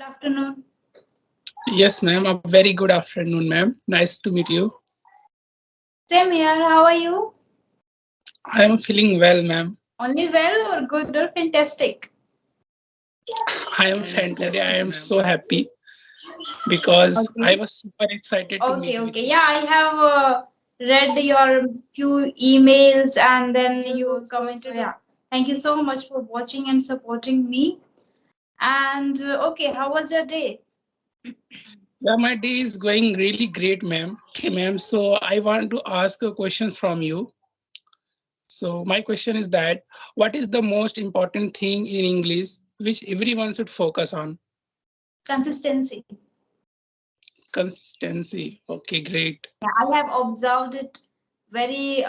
Afternoon. Yes, ma'am. A very good afternoon, ma'am. Nice to meet you. Same here. How are you? I am feeling well, ma'am. Only well or good or fantastic? I am fantastic. I am so happy because I Okay. was super excited to meet Okay, with okay. you. Yeah, I have read your few emails and then you commented. Yeah. Thank you so much for watching and supporting me. And okay, how was your day? Yeah, my day is going really great, ma'am. Okay, ma'am. So I want to ask questions from you. So my question is that what is the most important thing in English which everyone should focus on? Consistency. Consistency. Okay, great. Yeah, I have observed it very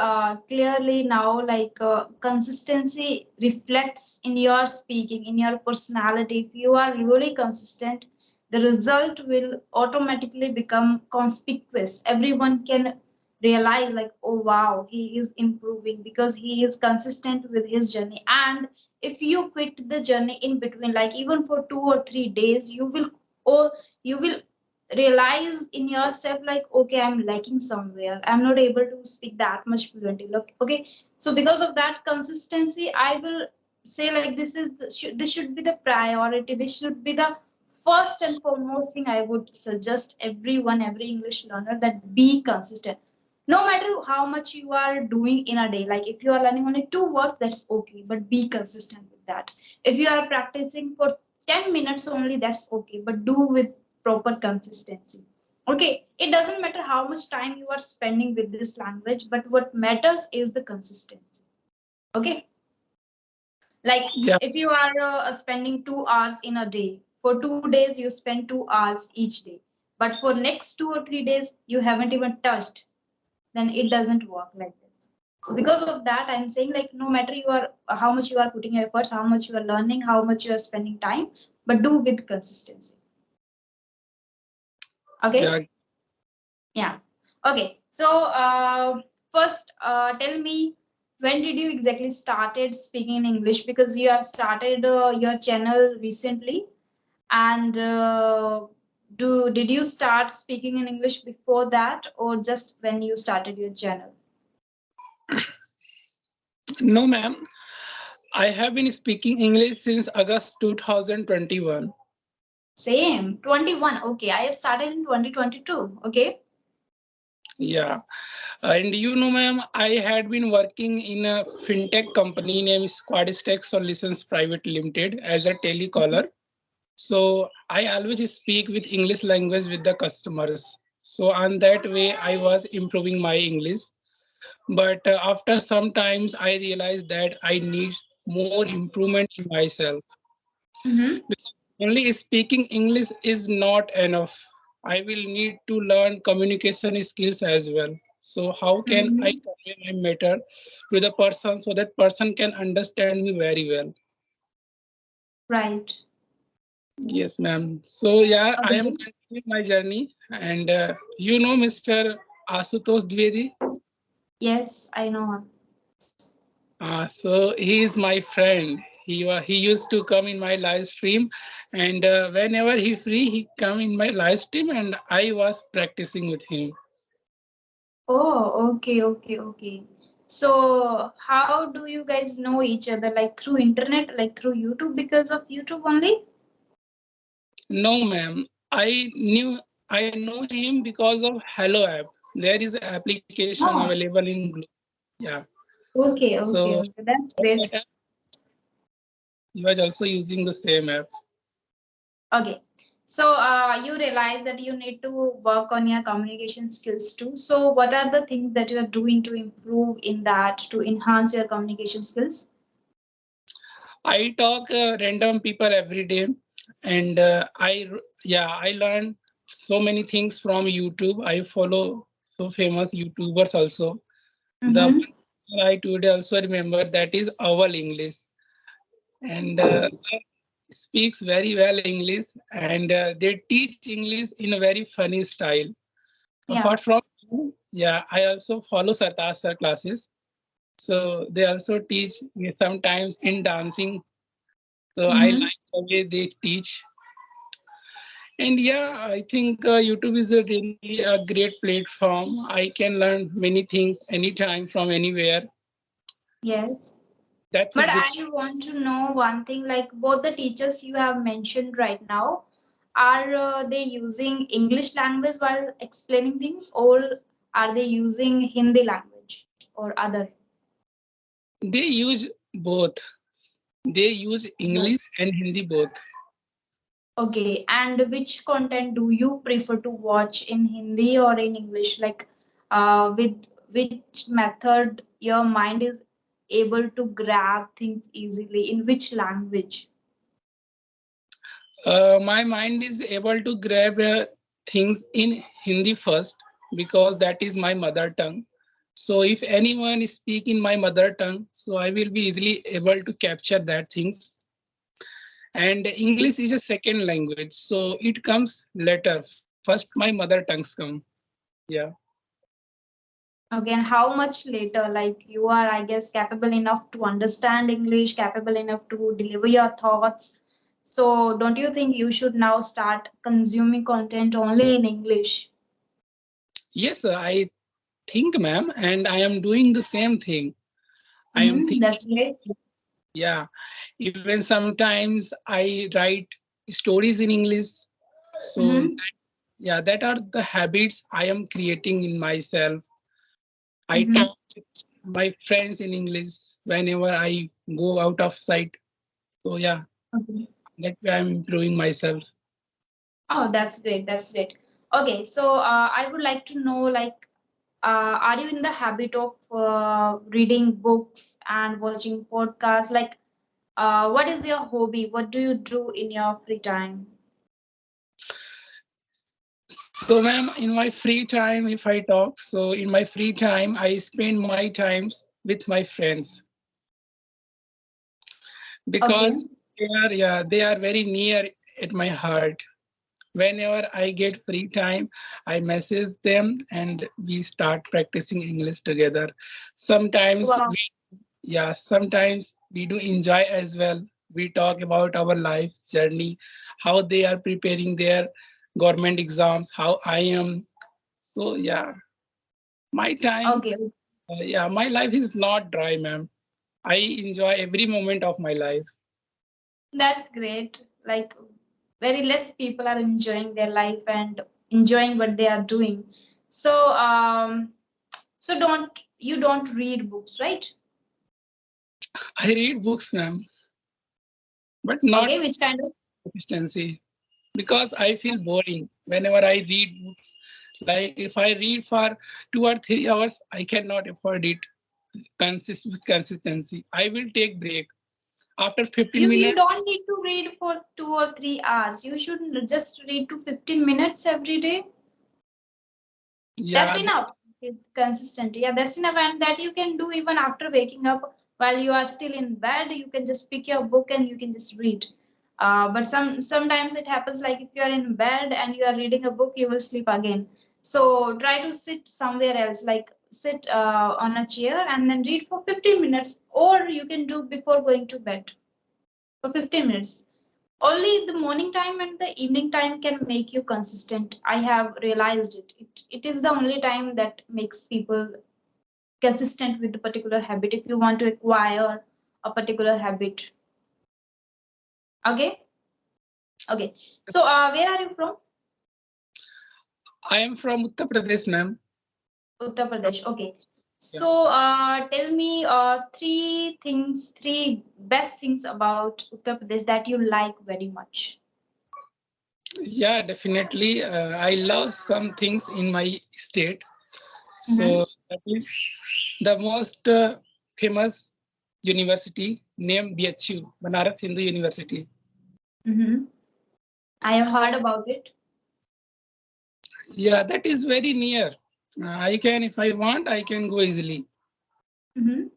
clearly now. Like consistency reflects in your speaking, in your personality. If you are really consistent, the result will automatically become conspicuous. Everyone can realize, like, oh wow, he is improving because he is consistent with his journey. And if you quit the journey in between, like even for 2 or 3 days, or you will realize in yourself like, okay, I'm lacking somewhere, I'm not able to speak that much fluently. Look, okay, so because of that consistency, I will say like this should be the priority, this should be the first and foremost thing I would suggest everyone, every English learner, that be consistent. No matter how much you are doing in a day, like if you are learning only 2 words, that's okay, but be consistent with that. If you are practicing for 10 minutes only, that's okay, but do with proper consistency. Okay, it doesn't matter how much time you are spending with this language, but what matters is the consistency. Okay, like Yeah. if you are spending 2 hours in a day, for 2 days you spend 2 hours each day, but for next 2 or 3 days you haven't even touched, then it doesn't work like this. So because of that, I'm saying like no matter you are how much you are putting your efforts, how much you are learning, how much you are spending time, but do with consistency. Yeah. Okay. Yeah. Okay. So first, tell me, when did you exactly started speaking in English? Because you have started your channel recently, and do did you start speaking in English before that, or just when you started your channel? No, ma'am. I have been speaking English since August 2021. Same, 21. Okay, I have started in 2022. Okay. Yeah. And you know, ma'am, I had been working in a fintech company named Squadistech Solutions Private Limited as a telecaller. So I always speak with English language with the customers. So on that way, I was improving my English. But after some times, I realized that I need more improvement in myself. Mm-hmm. Because only speaking English is not enough. I will need to learn communication skills as well. So how can I Mm-hmm. convey my matter to the person so that person can understand me very well? Right. Yes, ma'am. So yeah, I am Okay. continuing my journey, and you know, Mr. Asutosh Dwivedi. Yes, I know. So he is my friend. He used to come in my live stream, and whenever he free, he come in my live stream, and I was practicing with him. Oh, okay, okay, okay. So, how do you guys know each other? Like through internet, like through YouTube, because of YouTube only? No, ma'am. I know him because of Hello app. There is an application Oh, available in Glo. Yeah. okay, So okay, okay. That's on that great. app, he was also using the same app. Okay. So, you realize that you need to work on your communication skills too. So, what are the things that you are doing to improve in that, to enhance your communication skills? I talk random people every day, and I learn so many things from YouTube. I follow so famous YouTubers also. The Mm-hmm. one I today also remember that is Owl English, and sir speaks very well English, and they teach English in a very funny style. Yeah. Apart from, yeah, I also follow Sartaj sir classes. So they also teach me sometimes in dancing. So I Mm-hmm. like the way they teach. And yeah, I think YouTube is a really a great platform. I can learn many things anytime from anywhere. Yes. That's a But good. I want to know one thing, like both the teachers you have mentioned right now, are they using English language while explaining things, or are they using Hindi language or other? They use both. They use Both. English and Hindi both. Okay, and which content do you prefer to watch in Hindi or in English? Like, with which method your mind is able to grab things easily? In which language? My mind is able to grab things in Hindi first because that is my mother tongue. So if anyone speak in my mother tongue, so I will be easily able to capture that things. And English is a second language, so it comes later. First, my mother tongues come. Yeah. Okay, and how much later? Like, you are, I guess, capable enough to understand English, capable enough to deliver your thoughts. So, don't you think you should now start consuming content only in English? Yes, I think, ma'am, and I am doing the same thing. I am Mm-hmm, thinking. that's great. Yeah, even sometimes I write stories in English. So Mm-hmm. yeah, that are the habits I am creating in myself. I Mm-hmm. talk with my friends in English whenever I go out of sight. So yeah, Okay. that way I'm improving myself. Oh, that's great. That's great. Okay, so I would like to know, like, are you in the habit of reading books and watching podcasts? Like, what is your hobby? What do you do in your free time? So ma'am, in my free time, if I talk, so in my free time, I spend my times with my friends Okay. because they are very near at my heart. Whenever I get free time, I message them and we start practicing English together. Sometimes Wow. sometimes we do enjoy as well. We talk about our life journey, how they are preparing their government exams, how I am. So yeah, my time, Okay. my life is not dry, ma'am. I enjoy every moment of my life. That's great. Like, very less people are enjoying their life and enjoying what they are doing. So, so don't read books, right? I read books, ma'am, but not Okay, which kind of? efficiency because I feel boring whenever I read books. Like if I read for 2 or 3 hours, I cannot afford it with consistency. I will take break after 15 You minutes. don't need to read for 2 or 3 hours. You should just read to 15 minutes every day. That's Yeah, enough. It's consistent. Yeah, that's enough. And that you can do even after waking up while you are still in bed. You can just pick your book and you can just read. But sometimes it happens like if you are in bed and you are reading a book, you will sleep again. So try to sit somewhere else, like sit on a chair and then read for 15 minutes, or you can do before going to bed for 15 minutes. Only the morning time and the evening time can make you consistent. I have realized it is the only time that makes people consistent with the particular habit if you want to acquire a particular habit. Okay. Okay, so where are you from? I am from Uttar Pradesh, ma'am. Uttar Pradesh. Okay, Yeah, so tell me three best things about Uttar Pradesh that you like very much. yeah, definitely. I love some things in my state. Mm-hmm. So that is the most famous university named BHU, Banaras Hindu University. Mm-hmm. I have heard about it. Yeah, that is very near. I can, if I want, I can go easily. Mm-hmm.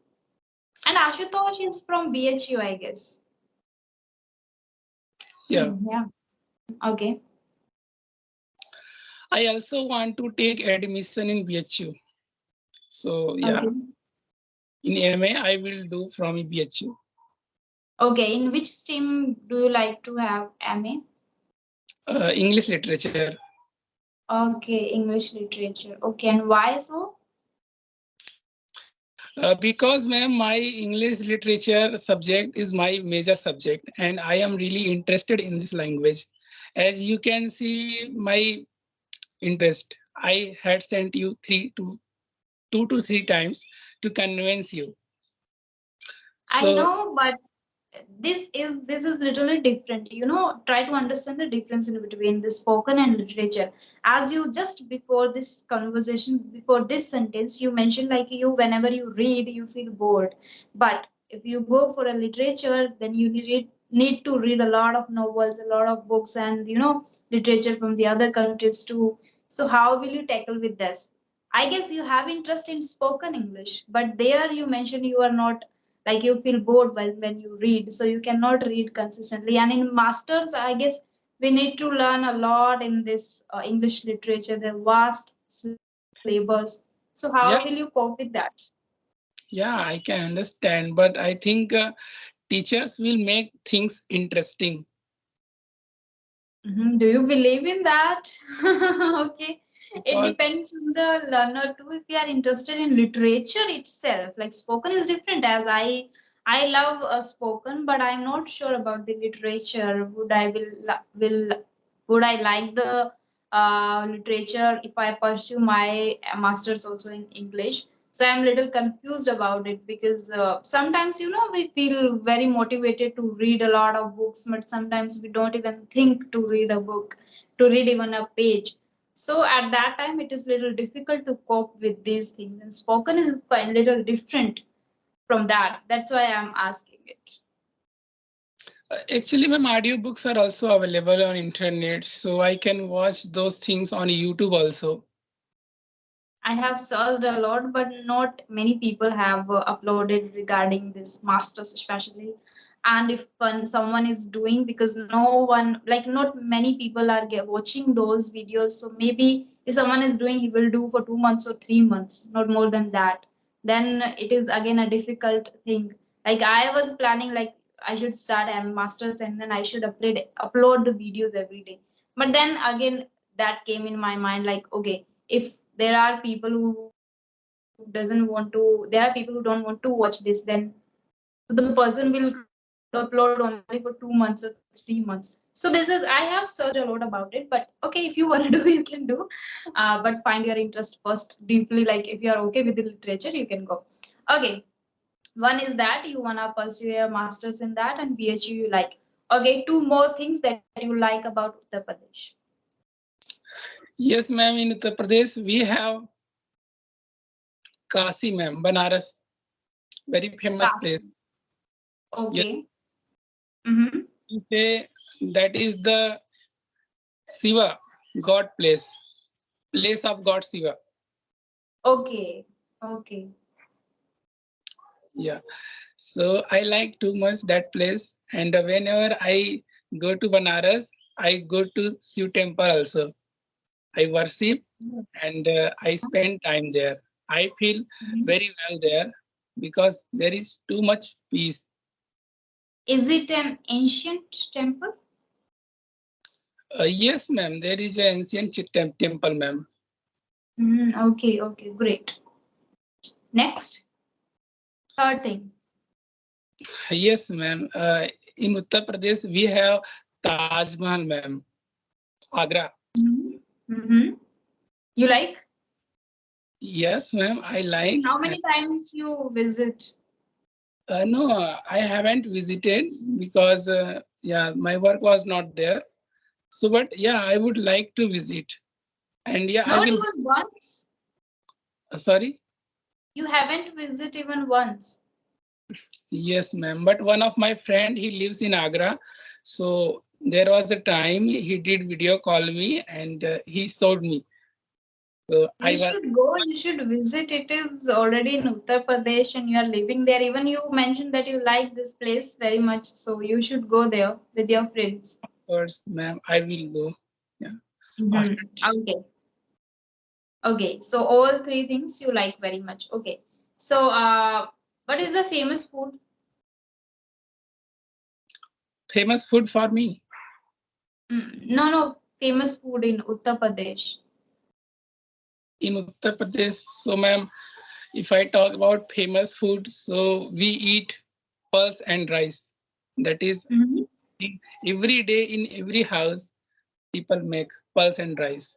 And Ashutosh is from BHU, I guess. Yeah. Yeah. Okay. I also want to take admission in BHU. So yeah, Okay. in MA, I will do from BHU. Okay. In which stream do you like to have MA? English literature. Okay, English literature. Okay, and why so? Because ma'am, my English literature subject is my major subject, and I am really interested in this language. As you can see, my interest. I had sent you two to three times to convince you. I So know, but this is literally different. Try to understand the difference in between the spoken and literature. As you just before this conversation, before this sentence, you mentioned like you whenever you read, you feel bored. But if you go for a literature, then you need to read a lot of novels, a lot of books, and literature from the other countries too. So how will you tackle with this? I guess you have interest in spoken English, but there you mentioned you are not, like you feel bored when you read, so you cannot read consistently. And in masters, I guess we need to learn a lot in this English literature, the vast syllabus. So how will you yeah, cope with that? yeah, I can understand, but I think teachers will make things interesting. Do you believe in that? Okay. It Because depends on the learner too. If you are interested in literature itself, like spoken is different. As I love spoken, but I'm not sure about the literature. Would I like the literature if I pursue my masters also in English? So I'm a little confused about it because sometimes we feel very motivated to read a lot of books, but sometimes we don't even think to read a book, to read even a page. So at that time it is little difficult to cope with these things, and spoken is quite a little different from that. That's why I'm asking it. actually, ma'am, audiobooks are also available on internet, so I can watch those things on YouTube also. I have searched a lot, but not many people have uploaded regarding this masters, especially. And if someone is doing, because no one, like not many people are watching those videos, so maybe if someone is doing, he will do for 2 months or 3 months, not more than that. Then it is again a difficult thing. Like I was planning, like I should start M masters and then I should upload the videos every day. But then again, that came in my mind, like okay, if there are people who doesn't want to there are people who don't want to watch this, then so the person will upload only for 2 months or 3 months. So this is, I have searched a lot about it, but okay, if you want to do, you can do. But find your interest first deeply, like if you are okay with the literature, you can go. Okay, one is that you want to pursue a master's in that, and PhD you like. Okay, two more things that you like about Uttar Pradesh. Yes, ma'am, in Uttar Pradesh, we have Kasi, ma'am, Banaras, very famous Kasi. place. Yes, Okay. Mm-hmm. you say that is the Shiva, God place of God Shiva. Okay. Okay. Yeah. So I like too much that place. And whenever I go to Banaras, I go to Shiv temple also. I worship and I spend time there. I feel Mhm. very well there because there is too much peace. Is it an ancient temple? Yes, ma'am. There is an ancient temple, ma'am. Okay, okay, great. Next, third thing. Yes, ma'am. In Uttar Pradesh, we have Taj Mahal, ma'am. Agra. Mm-hmm. You like? Yes, ma'am. I like. How many times you visit? No, I haven't visited because yeah, my work was not there. So, but yeah, I would like to visit. And yeah, I Not will. even once. Sorry. You haven't visited even once. Yes, ma'am. But one of my friend, he lives in Agra. So there was a time he did video call me and he showed me. So I You was, should go, you should visit. It is already in Uttar Pradesh and you are living there. Even you mentioned that you like this place very much. So you should go there with your friends. of course, ma'am, I will go. Yeah. After. Okay. Okay. So all three things you like very much. Okay. So what is the famous food? Famous food for me. No, no, famous food in Uttar Pradesh. In Uttar Pradesh, so ma'am, if I talk about famous food, so we eat pulse and rice. That is Mhm. every day in every house, people make pulse and rice.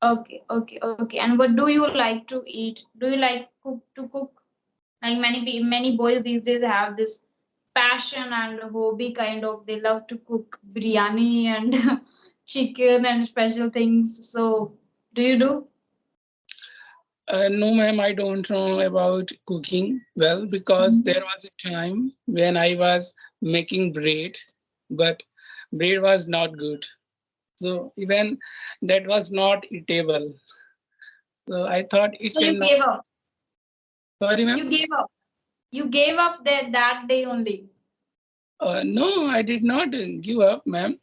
Okay, okay, okay. And what do you like to eat? Do you like to cook? Like many boys these days have this passion and hobby kind of. They love to cook biryani and chicken and special things. So, do you do? No, ma'am, I don't know about cooking well because Mhm. there was a time when I was making bread, but bread was not good. So even that was not eatable. So I thought it So you cannot. gave up. Sorry, ma'am. You gave up. You gave up that day only. No, I did not give up, ma'am.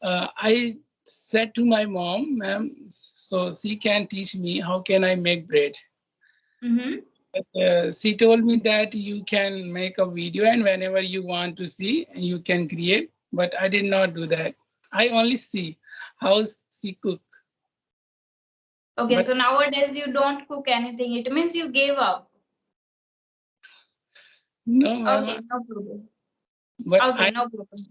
I said to my mom, ma'am, so she can teach me how can I make bread. Mm-hmm. But, she told me that you can make a video and whenever you want to see, you can create. But I did not do that. I only see how she cook. Okay, But so nowadays you don't cook anything. It means you gave up. no, Okay, ma'am. no problem. But Okay, I no problem.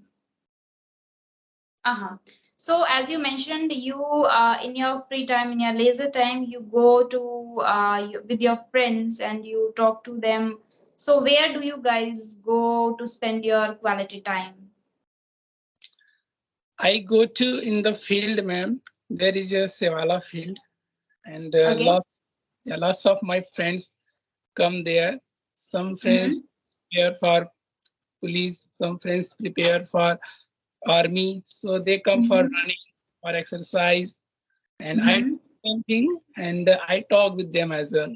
Uh-huh. So as you mentioned, you in your free time, in your leisure time, you go to with your friends and you talk to them. So where do you guys go to spend your quality time? I go to in the field, ma'am. There is a Sevala field, and Okay. lots of my friends come there. Some friends Mm-hmm. prepare for police, some friends prepare for army. So they come for Mm-hmm. running or exercise, and I Mm-hmm. do something and I talk with them as well.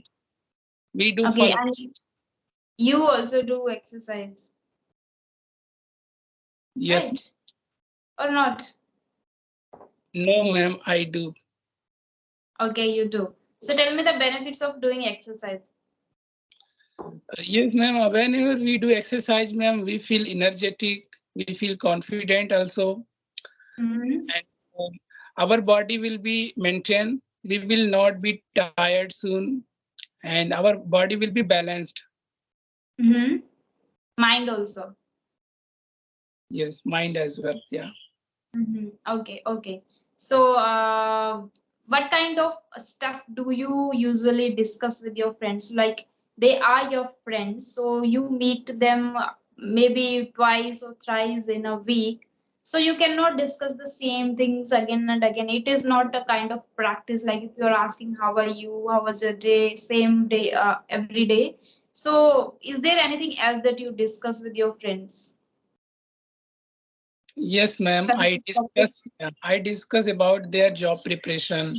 We do Okay, fun. and you also do exercise, Yes, right? Or not? no, ma'am, I do. Okay, you do. So tell me the benefits of doing exercise. Yes, ma'am. Whenever we do exercise, ma'am, we feel energetic. We feel confident also, Mm-hmm. and our body will be maintained. We will not be tired soon, and our body will be balanced. Mm-hmm. Mind also. Yes, mind as well. Yeah. Mm-hmm. Okay, okay. So, what kind of stuff do you usually discuss with your friends? Like, they are your friends, so you meet them maybe twice or thrice in a week. So you cannot discuss the same things again and again. It is not a kind of practice. Like if you're asking, "How are you? How was your day?" Same day, every day. So, is there anything else that you discuss with your friends? Yes, ma'am. I discuss about their job preparation.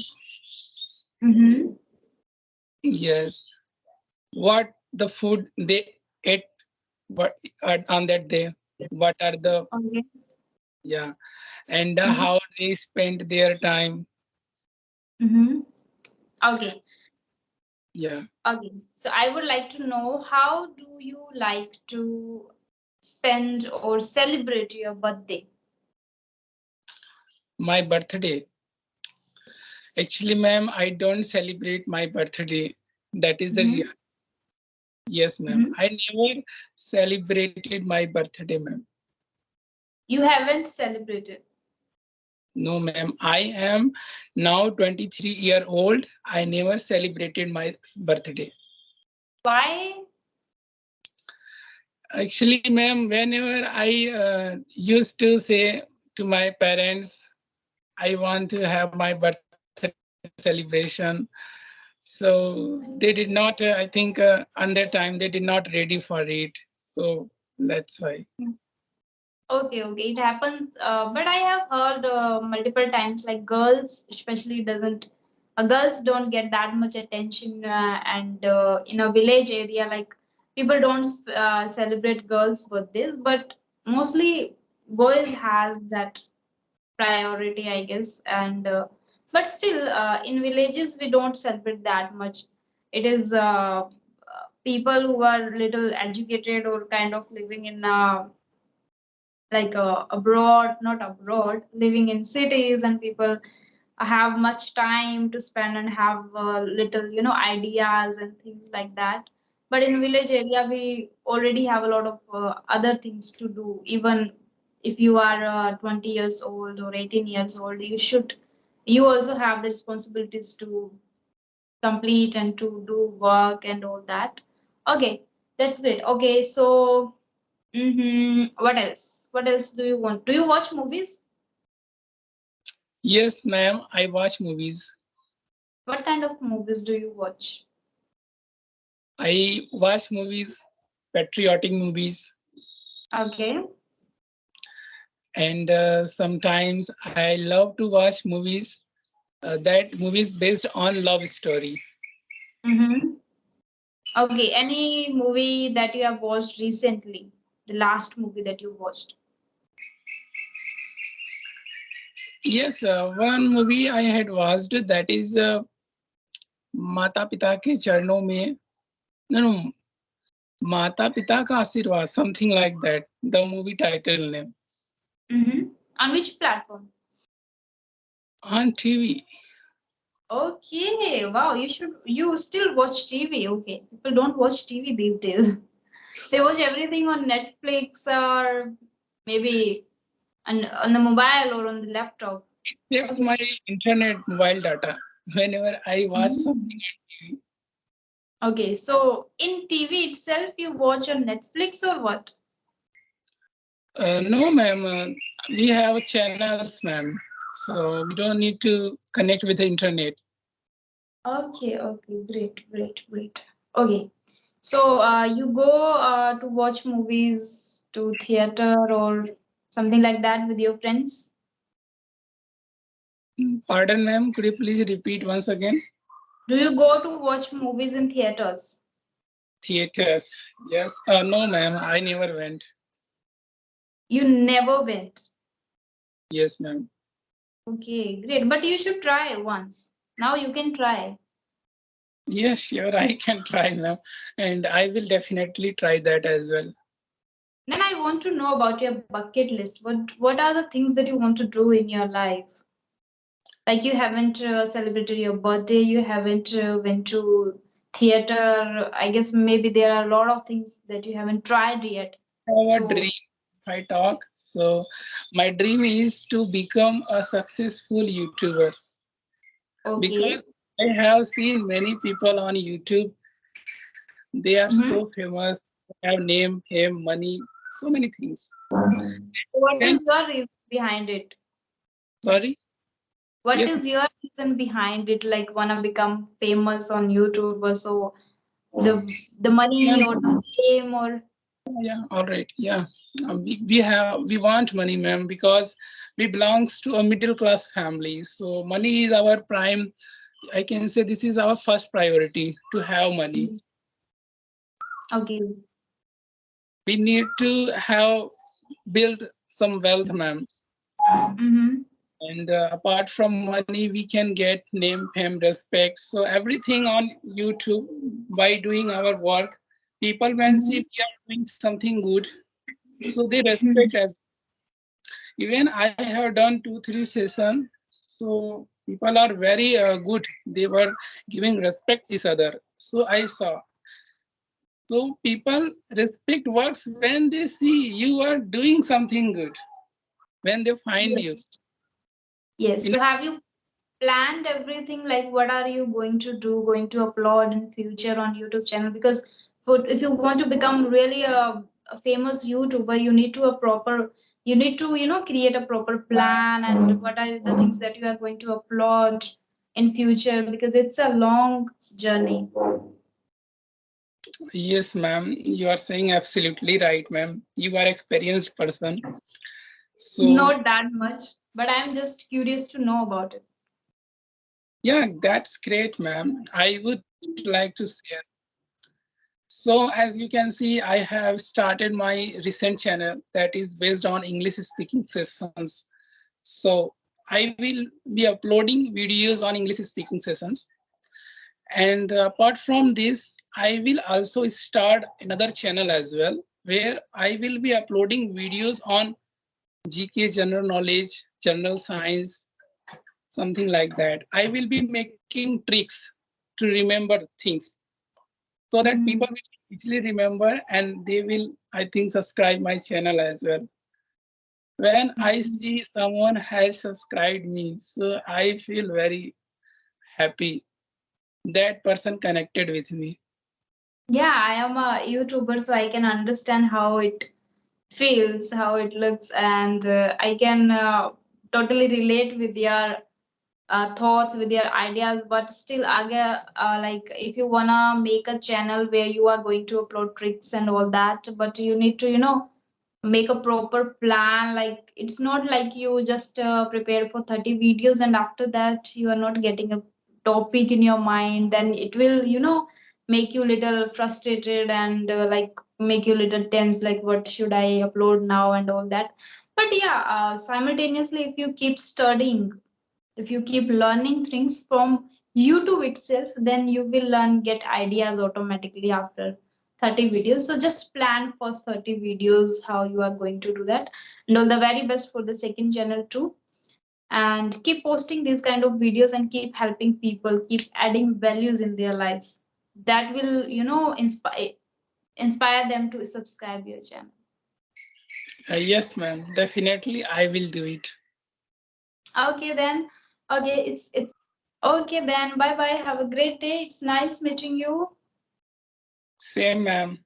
Mm-hmm. Yes, what the food they ate, what on that day, what are the Okay. yeah, and Mm-hmm. how they spend their time. Mm-hmm. Okay. Yeah, Okay. So I would like to know how do you like to spend or celebrate your birthday? my birthday. Actually, ma'am, I don't celebrate my birthday. That is the Mm-hmm. yes, ma'am. Mm-hmm. I never celebrated my birthday, ma'am. You haven't celebrated. No, ma'am. I am now 23-year old. I never celebrated my birthday. Why? Actually, ma'am, whenever I used to say to my parents, I want to have my birthday celebration. So they did not, I think, on that time, they did not ready for it. So that's why. Okay, okay, it happens. But I have heard multiple times like girls, especially doesn't girls don't get that much attention, and in a village area, like people don't celebrate girls' birthdays, but mostly boys has that priority, I guess. And but still, in villages we don't celebrate that much. It is people who are little educated or kind of living in like abroad, not abroad, living in cities, and people have much time to spend and have little, ideas and things like that. But in village area, we already have a lot of other things to do. Even if you are 20 years old or 18 years old, you also have the responsibilities to complete and to do work and all that. Okay, that's great. Okay, so what else? What else do you want? Do you watch movies? Yes, ma'am, I watch movies. What kind of movies do you watch? I watch movies, patriotic movies, Okay. and sometimes I love to watch movies that movies based on love story. Mm-hmm. Okay. Any movie that you have watched recently? The last movie that you watched? Yes, one movie I had watched that is माता पिता के चरणों में no no माता पिता का आशीर्वाद something like that the movie title name Mm-hmm. On which platform? on TV. Okay. Wow. You still watch TV. Okay. People don't watch TV these days. They watch everything on Netflix or maybe on the mobile or on the laptop. It's Okay. my internet mobile data whenever I watch Mhm. something on TV. Okay, so in TV itself, you watch on Netflix or what? No, ma'am. We have channels, ma'am. So we don't need to connect with the internet. Okay, okay, great, great, great. Okay, so you go to watch movies to theater or something like that with your friends? Pardon, ma'am. Could you please repeat once again? Do you go to watch movies in theaters? Theaters. Yes. No, ma'am. I never went. You never went. Yes, ma'am. Okay, great. But you should try once. Now you can try. Yes, sure. I can try, ma'am. And I will definitely try that as well. Then I want to know about your bucket list. What are the things that you want to do in your life? Like you haven't celebrated your birthday, you haven't went to theater. I guess maybe there are a lot of things that you haven't tried yet. Have a So, dream. I talk. So my dream is to become a successful YouTuber okay. because I have seen many people on YouTube. They are Mm-hmm. so famous, have name, fame, money, so many things. What Can is your reason behind it? sorry? What Yes, is your reason behind it? Like wanna become famous on YouTube or so the money ma'am. or the fame or Yeah, all right. Yeah, we want money, ma'am, because we belongs to a middle class family. So money is our prime. I can say this is our first priority to have money. okay. We need to have build some wealth, ma'am. Mm-hmm. And apart from money, we can get name, fame, respect. So everything on YouTube by doing our work, people when see Mm-hmm. we are doing something good, so they respect us. Even I have done 2 3 sessions, so people are very good. They were giving respect each other. So I saw. So people respect works when they see you are doing something good. When they find you. Yes. Yes. In So have you planned everything, like what are you going to do, going to upload in future on YouTube channel? Because if you want to become really a famous YouTuber, you need to create a proper plan, and what are the things that you are going to upload in future, because it's a long journey. yes, ma'am. You are saying absolutely right, ma'am. You are experienced person. So Not that much, but I'm just curious to know about it. yeah, that's great, ma'am. I would like to share. So as you can see, I have started my recent channel that is based on English speaking sessions. So I will be uploading videos on English speaking sessions. And apart from this, I will also start another channel as well, where I will be uploading videos on GK, general knowledge, general science, something like that. I will be making tricks to remember things so that people Mhm. will easily remember and they will, I think, subscribe my channel as well. When I Mhm. see someone has subscribed me, so I feel very happy that person connected with me. Yeah, I am a YouTuber, so I can understand how it feels, how it looks, and I can totally relate with your thoughts, with your ideas. But still, again, like if you wanna make a channel where you are going to upload tricks and all that, but you need to, make a proper plan. Like it's not like you just prepare for 30 videos and after that you are not getting a topic in your mind, then it will, make you little frustrated and like make you little tense, like what should I upload now and all that. But yeah, simultaneously, if you keep studying, if you keep learning things from YouTube itself, then you will learn, get ideas automatically after 30 videos. So just plan for 30 videos how you are going to do that. And all the very best for the second channel too. And keep posting these kind of videos and keep helping people, keep adding values in their lives. That will, inspire them to subscribe your channel. Yes, ma'am, definitely I will do it. Okay then. Okay, it's okay then. Bye bye. Have a great day. It's nice meeting you. Same, ma'am.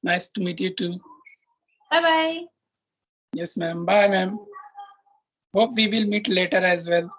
Nice to meet you too. Bye bye. Yes, ma'am. Bye, ma'am. Hope we will meet later as well.